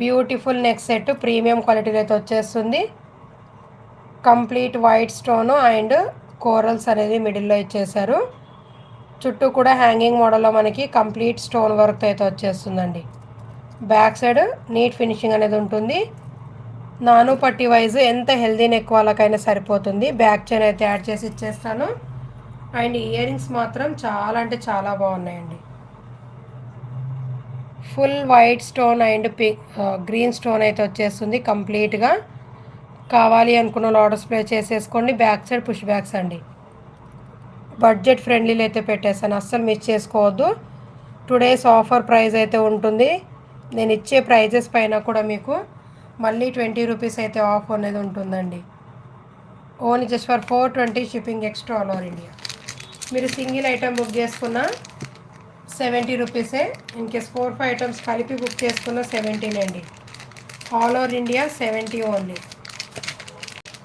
Beautiful neck set premium క్వాలిటీలో అయితే వచ్చేస్తుంది. Complete white stone and corals అనేది మిడిల్లో ఇచ్చేసారు. చుట్టూ కూడా హ్యాంగింగ్ మోడల్లో మనకి కంప్లీట్ స్టోన్ వర్క్ అయితే వచ్చేస్తుందండి. బ్యాక్ సైడ్ నీట్ ఫినిషింగ్ అనేది ఉంటుంది. నాను పట్టి వైజ్ ఎంత హెల్దీ నెక్ వాళ్ళకైనా సరిపోతుంది. బ్యాక్ చైన్ అయితే యాడ్ చేసి ఇచ్చేస్తాను. అండ్ ఇయర్ రింగ్స్ మాత్రం చాలా అంటే చాలా బాగున్నాయండి. Full white stone and green stone అయితే వచ్చేస్తుంది కంప్లీట్గా. కావాలి అనుకున్న ఆర్డర్స్ ప్లేస్ చేసేసుకోండి. బ్యాక్ సైడ్ పుష్ బ్యాక్స్ అండి. బడ్జెట్ ఫ్రెండ్లీలో అయితే పెట్టేస్తాను, అస్సలు మిస్ చేసుకోవద్దు. టుడేస్ ఆఫర్ ప్రైస్ అయితే ఉంటుంది. నేను ఇచ్చే ప్రైజెస్ పైన కూడా మీకు మళ్ళీ 20 రూపీస్ అయితే ఆఫ్ అనేది ఉంటుందండి. Only just for 420 shipping extra all over India. మీరు సింగిల్ ఐటమ్ బుక్ చేసుకున్న 70 రూపీసే. ఇన్ కేస్ 4-5 ఐటమ్స్ కలిపి బుక్ చేసుకున్న 17 అండి. All over India 70 only.